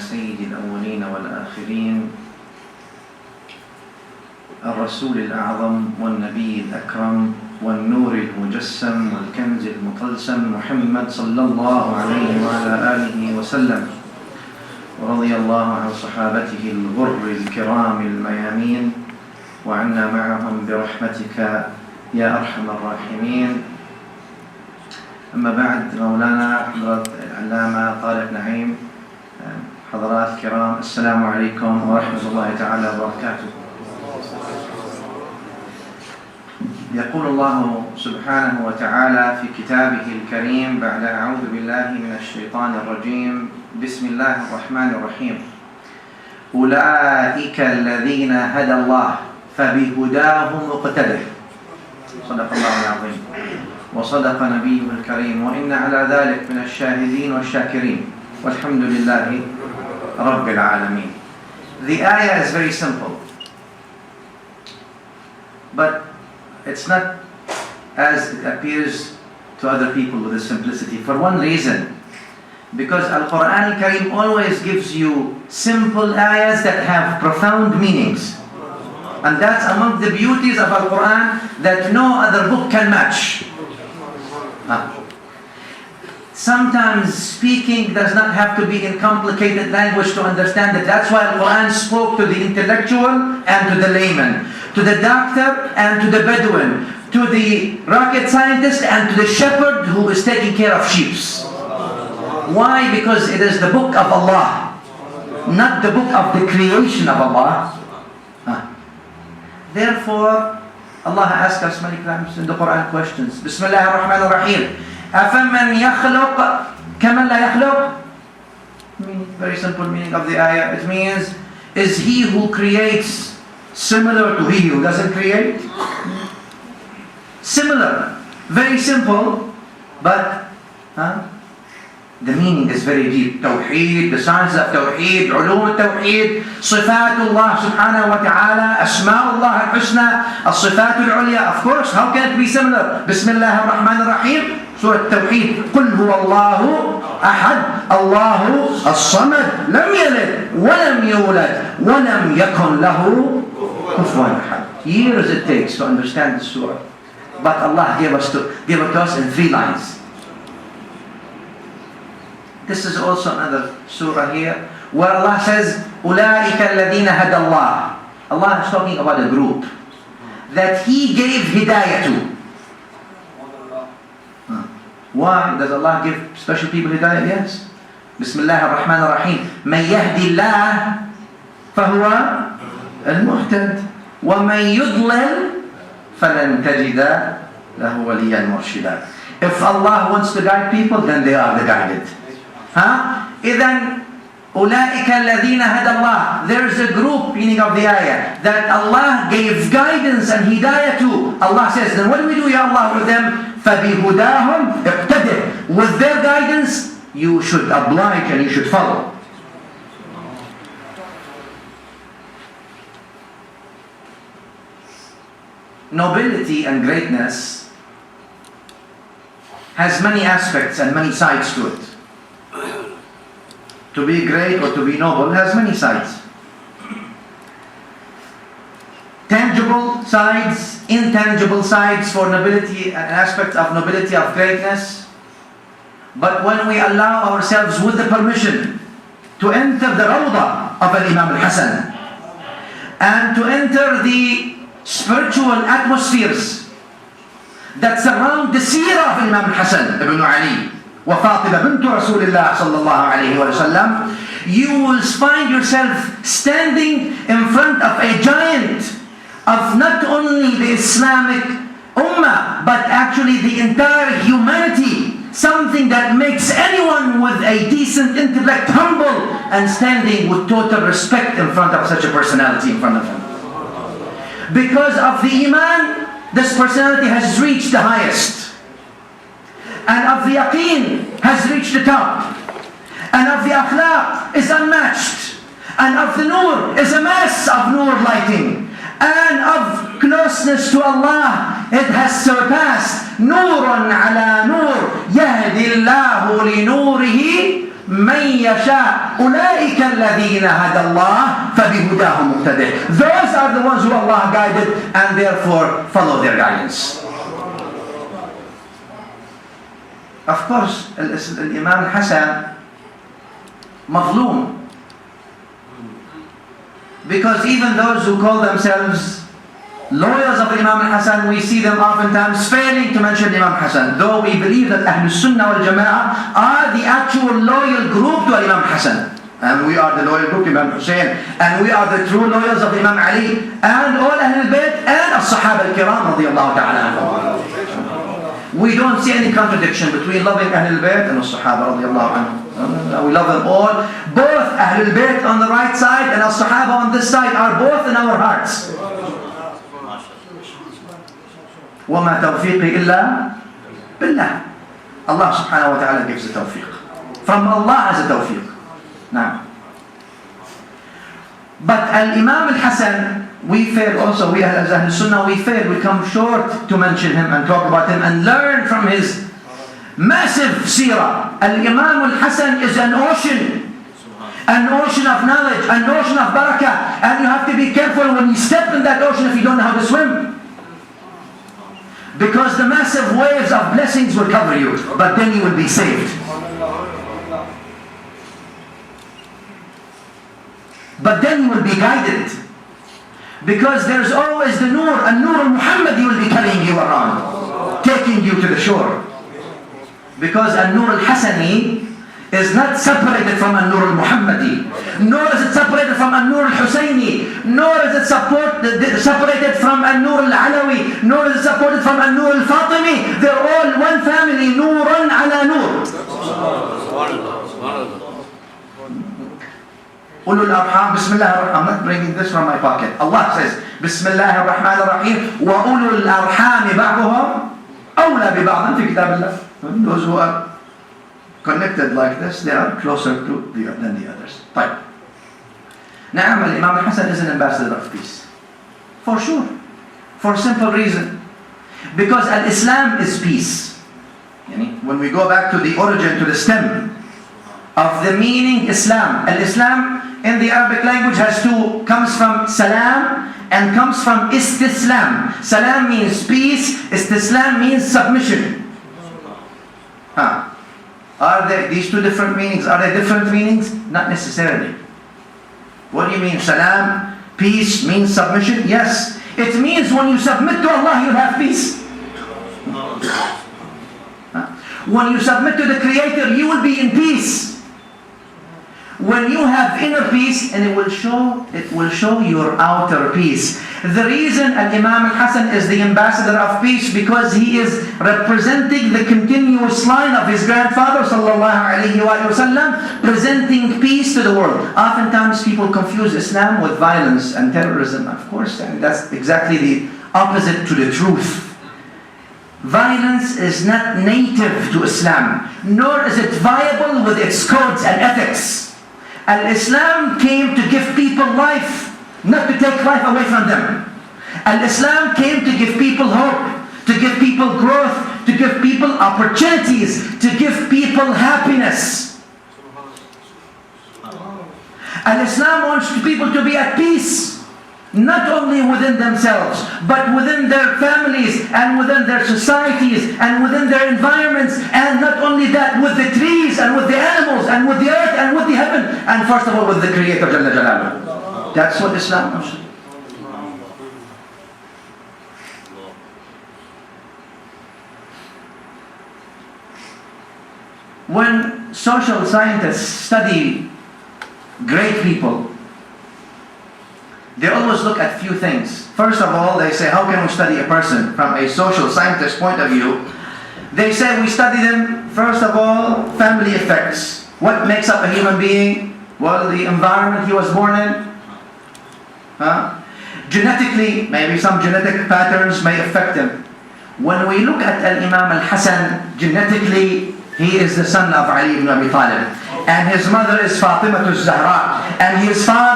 سيد الأولين والآخرين الرسول الأعظم والنبي الأكرم والنور المجسم والكنز المطلسم محمد صلى الله عليه وعلى آله وسلم، ورضي الله عن صحابته الغر الكرام الميامين وعنا معهم برحمتك يا أرحم الراحمين. أما بعد، مولانا حضرة العلامة طارق نعيم، حضرات الكرام، السلام عليكم ورحمة الله تعالى وبركاته. يقول الله سبحانه وتعالى في كتابه الكريم بعد أعوذ بالله من الشيطان الرجيم، بسم الله الرحمن الرحيم: أولئك الذين هدى الله فبهداه مقتده. صدق الله العظيم وصدق نبيه الكريم، وإن على ذلك من الشاهدين والشاكرين، والحمد لله رب العالمين. The ayah is very simple, but it's not as it appears to other people with the simplicity, for one reason: because Al-Quran Al-Karim always gives you simple ayahs that have profound meanings, and that's among the beauties of Al-Quran that no other book can match. Sometimes speaking does not have to be in complicated language to understand it. That's why Al-Quran spoke to the intellectual and to the layman, to the doctor and to the Bedouin, to the rocket scientist and to the shepherd who is taking care of sheep. Why? Because it is the book of Allah, not the book of the creation of Allah. Therefore, Allah asks us many times in the Quran questions. Bismillah ar-Rahman ar-Rahim. أَفَمَنْ يَخْلُقْ كَمَنْ لَا يَخْلُقْ? Very simple meaning of the ayah. It means, is he who creates similar to he who doesn't create? Similar. Very simple, but the meaning is very deep. Tawheed, the science of Tawheed, ulum al-Tawheed, Sifatullah subhanahu wa ta'ala, Asma'ullah al-Husna, al-Sifat al-Ulya. Of course, how can it be similar? Bismillah ar-Rahman ar-Rahim, Surah Tawheed. قُلْ هُوَ اللَّهُ أَحَدٌ اللَّهُ الصَّمَدُ لَمْ يَلِدْ وَلَمْ يُولَدْ وَلَمْ يَكُنْ لَهُ كُفُوًا أَحَدٌ. Years it takes to understand the surah, but Allah gave it to us in 3 lines. This is also another surah here where Allah says, أُولَٰئِكَ الَّذِينَ هَدَى اللَّهُ. Allah is talking about a group that He gave hidayah to. Why does Allah give special people hidayah? Yes. Bismillah ar-Rahman ar-Rahim. مَنْ يَهْدِ اللَّهُ فَهُوَ الْمُهْتَدِ وَمَنْ يُضْلِلْ فَلَنْ تَجِدَ لَهُ وَلِيًّا مُرْشِدًا. If Allah wants to guide people, then they are the guided. إذن أولئك الذين هدى الله. There is a group, meaning of the ayah, that Allah gave guidance and hidayah to. Allah says, then what do we do, Ya Allah, with them? فَبِهُدَاهُمْ اقْتَدِرْ. With their guidance, you should oblige and you should follow. Nobility and greatness has many aspects and many sides to it. To be great or to be noble has many sides. Tangible sides, intangible sides for nobility, an aspect of nobility, of greatness. But when we allow ourselves with the permission to enter the rawdah of Imam Al-Hassan and to enter the spiritual atmospheres that surround the Seerah of Imam Al-Hassan ibn Ali wa Fatima bint Rasulullah sallallahu alayhi wa sallam, you will find yourself standing in front of a giant of not only the Islamic Ummah, but actually the entire humanity. Something that makes anyone with a decent intellect humble and standing with total respect in front of such a personality in front of him. Because of the Iman, this personality has reached the highest. And of the yaqeen has reached the top. And of the akhlaq is unmatched. And of the nur is a mass of nur lighting. And of closeness to Allah, it has surpassed. Nurun ala nur, yahdi Allahu li nurihi من يشاء أولئك الذين هدى الله فبهداه مقتدر. Those are the ones who Allah guided, and therefore follow their guidance. Of course, Imam Al-Hassan مظلوم, because even those who call themselves lawyers of Imam Al-Hassan, we see them oftentimes failing to mention Imam Hassan, though we believe that Ahlul Sunnah wal Jama'ah are the actual loyal group to Imam Hassan, and we are the loyal group to Imam Hussein, and we are the true lawyers of Imam Ali, and all Ahlul Bayt and As-Sahaba Al-Kiram radiyallahu ta'ala anhum. We don't see any contradiction between loving Ahlul Bayt and As-Sahaba radiyallahu anhum. We love them all. Both Ahlul Bayt on the right side and As-Sahaba on this side are both in our hearts. وَمَا تَوْفِيقِ إِلَّا بِاللَّهِ. Allah subhanahu wa ta'ala gives the tawfiq. From Allah as a tawfiq. Now, but Al-Imam Al-Hassan, we fail also. We as Ahl Sunnah, we fail. We come short to mention him and talk about him and learn from his massive seerah. Al-Imam Al-Hassan is an ocean of knowledge, an ocean of barakah, and you have to be careful when you step in that ocean if you don't know how to swim. Because the massive waves of blessings will cover you, but then you will be saved. But then you will be guided. Because there's always the Nur, and Nur al-Muhammadi will be carrying you around, taking you to the shore. Because An-Nur al-Hasani is not separated from An-Nur al-Muhammadi, nor is it separated from An-Nur al-Husayni, nor is it separated from An-Nur al-Alawi, nor is it separated from An-Nur al-Fatimi. They're all one family, Nurun ala Nur. Ulul Arham, Bismillah ar-Rahman. I'm not bringing this from my pocket. Allah says, Bismillah ar-Rahman ar-Rahim, wa ulul arham ba'duhum awla bi ba'd fi kitabillah. Those who are connected like this, they are closer to than the others. Right. Now, Imam Al-Hassan is an ambassador of peace. For sure. For a simple reason. Because Al-Islam is peace. When we go back to the origin, to the stem of the meaning Islam. Al-Islam in the Arabic language comes from salam and comes from istislam. Salam means peace, istislam means submission. Are these two different meanings? Are they different meanings? Not necessarily. What do you mean? Salam, peace means submission? Yes. It means when you submit to Allah, you'll have peace. When you submit to the Creator, you will be in peace. When you have inner peace, and it will show your outer peace. The reason Imam Al-Hassan is the ambassador of peace, because he is representing the continuous line of his grandfather sallallahu alaihi wasallam, presenting peace to the world. Oftentimes people confuse Islam with violence and terrorism. Of course, and that's exactly the opposite to the truth. Violence is not native to Islam, nor is it viable with its codes and ethics. Al-Islam came to give people life, not to take life away from them. Al-Islam came to give people hope, to give people growth, to give people opportunities, to give people happiness. Al-Islam wants people to be at peace, not only within themselves, but within their families, and within their societies, and within their environments, and not only that, with the trees, and with the animals, and with the earth, and with the heaven, and first of all with the Creator Jalla Jalaluhu. That's what Islam wants. When social scientists study great people, they always look at few things. First of all, they say, how can we study a person from a social scientist point of view? They say we study them, first of all, family effects. What makes up a human being? Well, the environment he was born in. Genetically, maybe some genetic patterns may affect him. When we look at Imam Al-Hassan, genetically, he is the son of Ali ibn Abi Talib. And his mother is Fatima al-Zahra. And his father